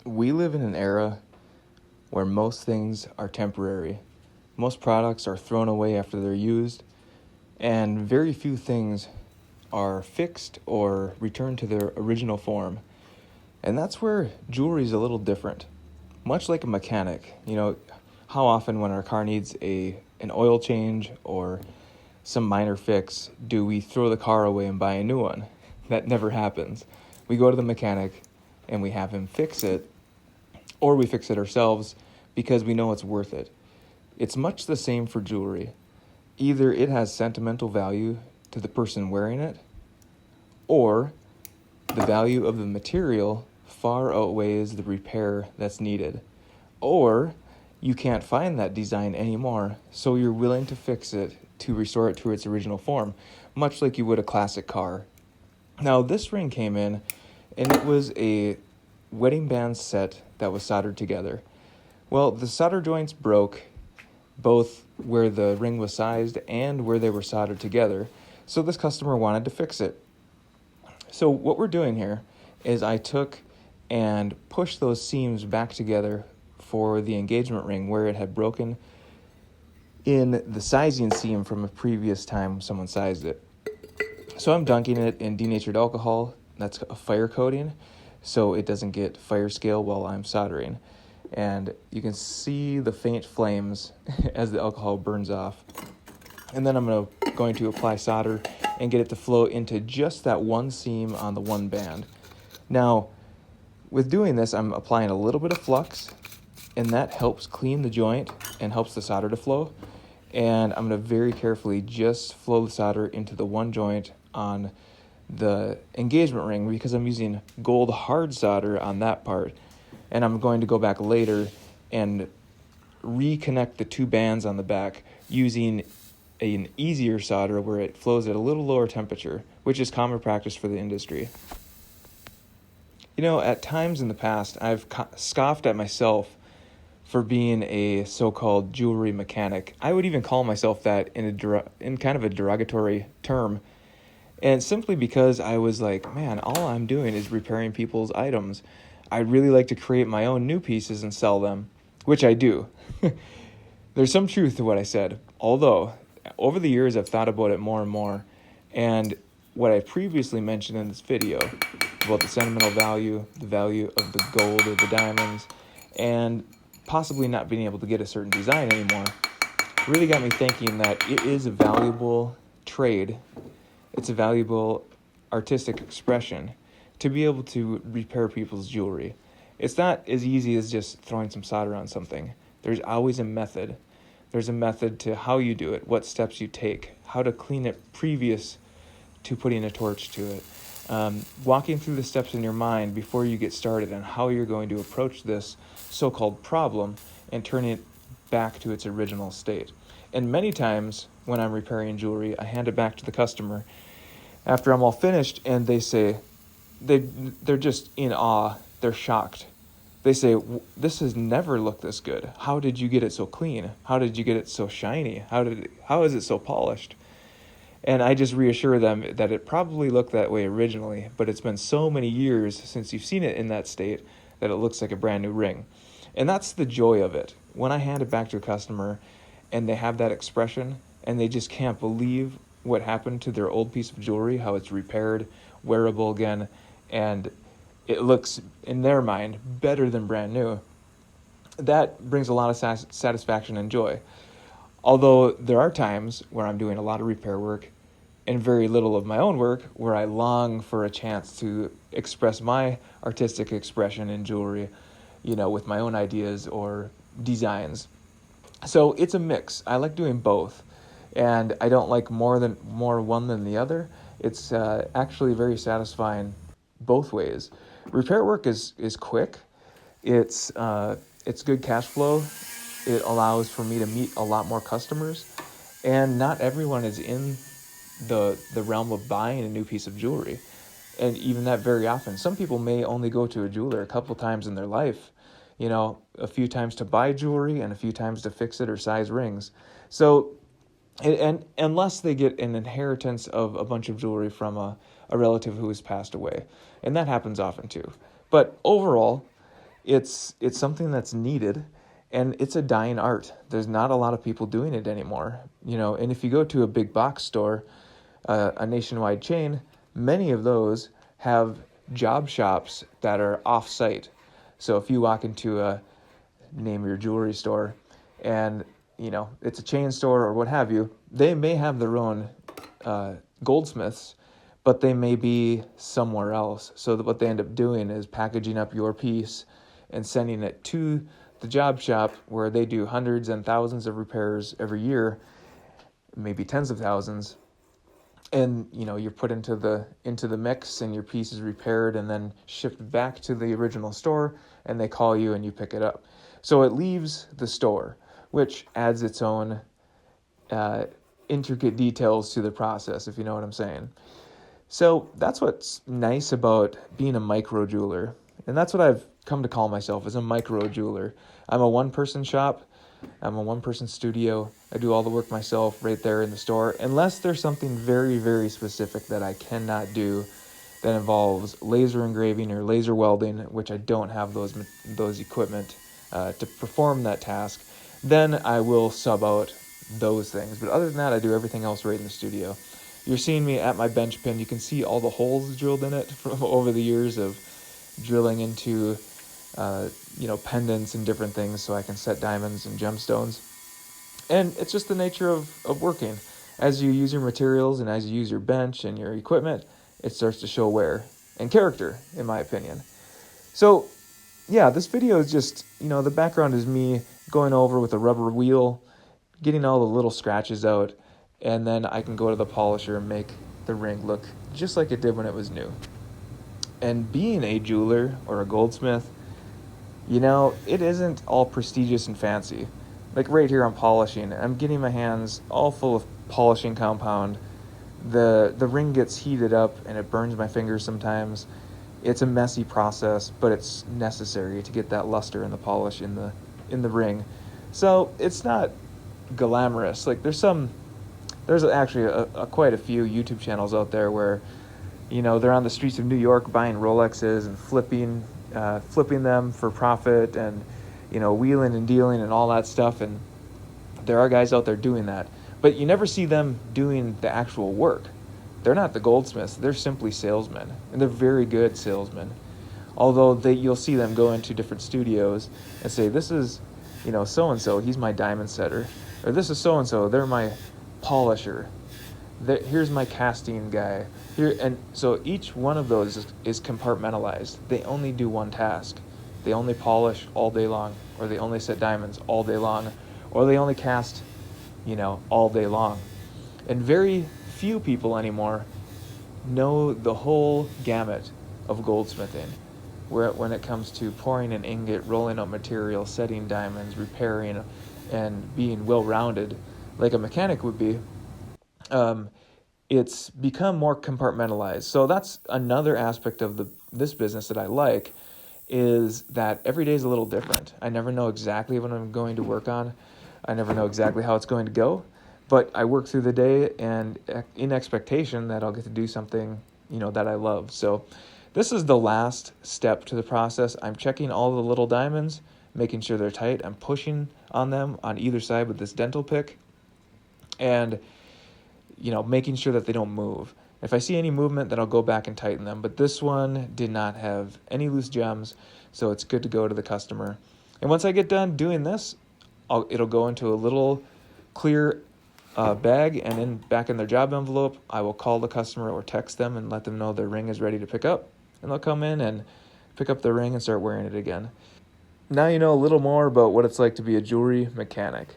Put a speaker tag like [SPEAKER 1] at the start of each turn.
[SPEAKER 1] We live in an era where most things are temporary. Most products are thrown away after they're used, and very few things are fixed or returned to their original form. And that's where jewelry is a little different. Much like a mechanic, how often when our car needs an oil change or some minor fix do we throw the car away and buy a new one? That never happens. We go to the mechanic and we have him fix it, or we fix it ourselves because we know it's worth it. It's much the same for jewelry. Either it has sentimental value to the person wearing it, or the value of the material far outweighs the repair that's needed. Or you can't find that design anymore, so you're willing to fix it to restore it to its original form, much like you would a classic car. Now, this ring came in, and it was a wedding band set that was soldered together. Well, the solder joints broke, both where the ring was sized and where they were soldered together, so this customer wanted to fix it. So what we're doing here is I took and pushed those seams back together for the engagement ring where it had broken in the sizing seam from a previous time someone sized it. So I'm dunking it in denatured alcohol. That's a fire coating, so it doesn't get fire scale while I'm soldering. And you can see the faint flames as the alcohol burns off. And then I'm going to apply solder and get it to flow into just that one seam on the one band. Now, with doing this, I'm applying a little bit of flux, and that helps clean the joint and helps the solder to flow. And I'm going to very carefully just flow the solder into the one joint on the engagement ring because I'm using gold hard solder on that part. And I'm going to go back later and reconnect the two bands on the back using an easier solder where it flows at a little lower temperature, which is common practice for the industry. At times in the past, I've scoffed at myself for being a so-called jewelry mechanic. I would even call myself that in kind of a derogatory term. And simply because I was like, man, all I'm doing is repairing people's items. I'd really like to create my own new pieces and sell them, which I do. There's some truth to what I said, although over the years I've thought about it more and more. And what I previously mentioned in this video about the sentimental value, the value of the gold or the diamonds, and possibly not being able to get a certain design anymore, really got me thinking that it is a valuable trade. It's a valuable artistic expression to be able to repair people's jewelry. It's not as easy as just throwing some solder on something. There's always a method. There's a method to how you do it, what steps you take, how to clean it previous to putting a torch to it. Walking through the steps in your mind before you get started on how you're going to approach this so-called problem and turn it back to its original state. And many times when I'm repairing jewelry, I hand it back to the customer after I'm all finished, and they say, they're just in awe, they're shocked. They say, this has never looked this good. How did you get it so clean? How did you get it so shiny? How is it so polished? And I just reassure them that it probably looked that way originally, but it's been so many years since you've seen it in that state that it looks like a brand new ring. And that's the joy of it. When I hand it back to a customer and they have that expression and they just can't believe what happened to their old piece of jewelry, how it's repaired, wearable again, and it looks, in their mind, better than brand new, that brings a lot of satisfaction and joy. Although there are times where I'm doing a lot of repair work and very little of my own work, where I long for a chance to express my artistic expression in jewelry, with my own ideas or designs. So it's a mix. I like doing both, and I don't like more one than the other. It's actually very satisfying both ways. Repair work is quick. It's good cash flow. It allows for me to meet a lot more customers, and not everyone is in the realm of buying a new piece of jewelry, and even that very often. Some people may only go to a jeweler a couple times in their life, a few times to buy jewelry and a few times to fix it or size rings. So, and unless they get an inheritance of a bunch of jewelry from a relative who has passed away, and that happens often too. But overall, It's something that's needed, and it's a dying art. There's not a lot of people doing it anymore, and if you go to a big box store, a nationwide chain, many of those have job shops that are off-site. So if you walk into a name your jewelry store, and it's a chain store or what have you, they may have their own goldsmiths, but they may be somewhere else. So that what they end up doing is packaging up your piece and sending it to the job shop, where they do hundreds and thousands of repairs every year, maybe tens of thousands, and you're put into the mix, and your piece is repaired and then shipped back to the original store, and they call you and you pick it up. So it leaves the store, which adds its own intricate details to the process, if you know what I'm saying. So that's what's nice about being a micro jeweler, and that's what I've come to call myself, as a micro jeweler. I'm a one-person shop. I'm a one-person studio. I do all the work myself right there in the store, unless there's something very, very specific that I cannot do that involves laser engraving or laser welding, which I don't have those equipment to perform that task. Then I will sub out those things. But other than that, I do everything else right in the studio. You're seeing me at my bench pin. You can see all the holes drilled in it from over the years of drilling into pendants and different things so I can set diamonds and gemstones. And it's just the nature of working. As you use your materials and as you use your bench and your equipment, it starts to show wear and character, in my opinion. So, yeah, this video is just, the background is me going over with a rubber wheel, getting all the little scratches out, and then I can go to the polisher and make the ring look just like it did when it was new. And being a jeweler or a goldsmith, it isn't all prestigious and fancy. Like right here I'm polishing. I'm getting my hands all full of polishing compound. The ring gets heated up and it burns my fingers sometimes. It's a messy process, but it's necessary to get that luster and the polish in the ring. So it's not glamorous. Like there's actually quite a few YouTube channels out there where they're on the streets of New York buying Rolexes and flipping them for profit, and wheeling and dealing and all that stuff. And there are guys out there doing that, but you never see them doing the actual work. They're not the goldsmiths. They're simply salesmen, and they're very good salesmen. Although you'll see them go into different studios and say, this is so-and-so, he's my diamond setter, or this is so-and-so, they're my polisher. Here's my casting guy. And so each one of those is compartmentalized. They only do one task. They only polish all day long, or they only set diamonds all day long, or they only cast, all day long. And very few people anymore know the whole gamut of goldsmithing, when it comes to pouring an ingot, rolling out material, setting diamonds, repairing, and being well-rounded like a mechanic would be. It's become more compartmentalized. So that's another aspect of this business that I like, is that every day is a little different. I never know exactly what I'm going to work on. I never know exactly how it's going to go, but I work through the day and in expectation that I'll get to do something, that I love. So this is the last step to the process. I'm checking all the little diamonds, making sure they're tight. I'm pushing on them on either side with this dental pick, and making sure that they don't move. If I see any movement, then I'll go back and tighten them. But this one did not have any loose gems, so it's good to go to the customer. And once I get done doing this, it'll go into a little clear bag, and back in their job envelope, I will call the customer or text them and let them know their ring is ready to pick up. And they'll come in and pick up their ring and start wearing it again. Now you know a little more about what it's like to be a jewelry mechanic.